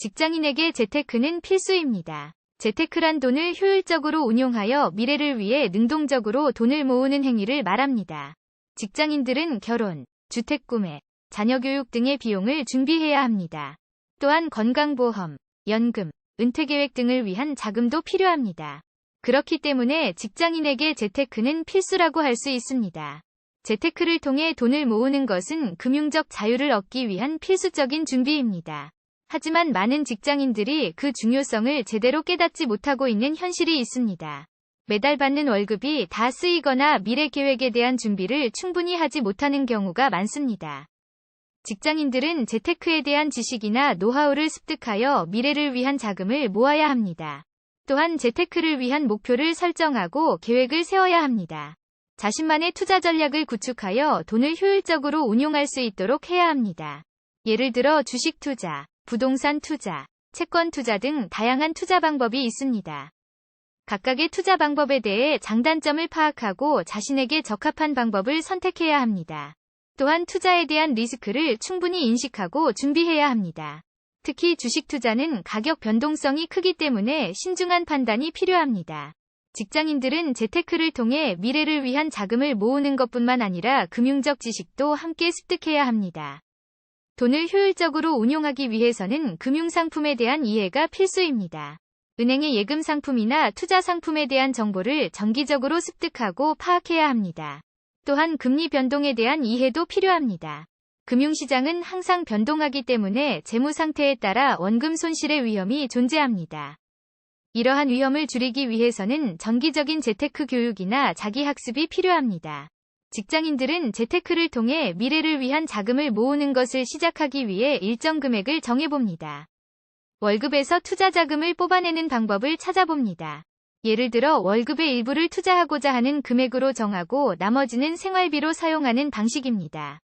직장인에게 재테크는 필수입니다. 재테크란 돈을 효율적으로 운용하여 미래를 위해 능동적으로 돈을 모으는 행위를 말합니다. 직장인들은 결혼, 주택 구매, 자녀 교육 등의 비용을 준비해야 합니다. 또한 건강보험, 연금, 은퇴계획 등을 위한 자금도 필요합니다. 그렇기 때문에 직장인에게 재테크는 필수라고 할 수 있습니다. 재테크를 통해 돈을 모으는 것은 금융적 자유를 얻기 위한 필수적인 준비입니다. 하지만 많은 직장인들이 그 중요성을 제대로 깨닫지 못하고 있는 현실이 있습니다. 매달 받는 월급이 다 쓰이거나 미래 계획에 대한 준비를 충분히 하지 못하는 경우가 많습니다. 직장인들은 재테크에 대한 지식이나 노하우를 습득하여 미래를 위한 자금을 모아야 합니다. 또한 재테크를 위한 목표를 설정하고 계획을 세워야 합니다. 자신만의 투자 전략을 구축하여 돈을 효율적으로 운용할 수 있도록 해야 합니다. 예를 들어 주식 투자, 부동산 투자, 채권 투자 등 다양한 투자 방법이 있습니다. 각각의 투자 방법에 대해 장단점을 파악하고 자신에게 적합한 방법을 선택해야 합니다. 또한 투자에 대한 리스크를 충분히 인식하고 준비해야 합니다. 특히 주식 투자는 가격 변동성이 크기 때문에 신중한 판단이 필요합니다. 직장인들은 재테크를 통해 미래를 위한 자금을 모으는 것뿐만 아니라 금융적 지식도 함께 습득해야 합니다. 돈을 효율적으로 운용하기 위해서는 금융상품에 대한 이해가 필수입니다. 은행의 예금 상품이나 투자 상품에 대한 정보를 정기적으로 습득하고 파악해야 합니다. 또한 금리 변동에 대한 이해도 필요합니다. 금융시장은 항상 변동하기 때문에 재무 상태에 따라 원금 손실의 위험이 존재합니다. 이러한 위험을 줄이기 위해서는 정기적인 재테크 교육이나 자기 학습이 필요합니다. 직장인들은 재테크를 통해 미래를 위한 자금을 모으는 것을 시작하기 위해 일정 금액을 정해봅니다. 월급에서 투자 자금을 뽑아내는 방법을 찾아봅니다. 예를 들어 월급의 일부를 투자하고자 하는 금액으로 정하고 나머지는 생활비로 사용하는 방식입니다.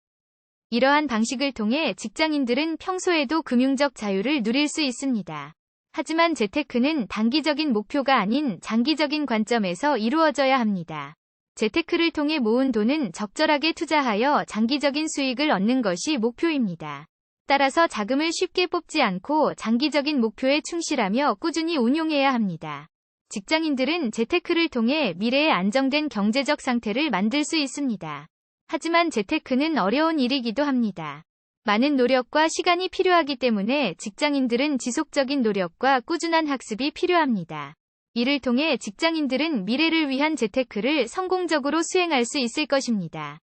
이러한 방식을 통해 직장인들은 평소에도 금융적 자유를 누릴 수 있습니다. 하지만 재테크는 단기적인 목표가 아닌 장기적인 관점에서 이루어져야 합니다. 재테크를 통해 모은 돈은 적절하게 투자하여 장기적인 수익을 얻는 것이 목표입니다. 따라서 자금을 쉽게 뽑지 않고 장기적인 목표에 충실하며 꾸준히 운용해야 합니다. 직장인들은 재테크를 통해 미래의 안정된 경제적 상태를 만들 수 있습니다. 하지만 재테크는 어려운 일이기도 합니다. 많은 노력과 시간이 필요하기 때문에 직장인들은 지속적인 노력과 꾸준한 학습이 필요합니다. 이를 통해 직장인들은 미래를 위한 재테크를 성공적으로 수행할 수 있을 것입니다.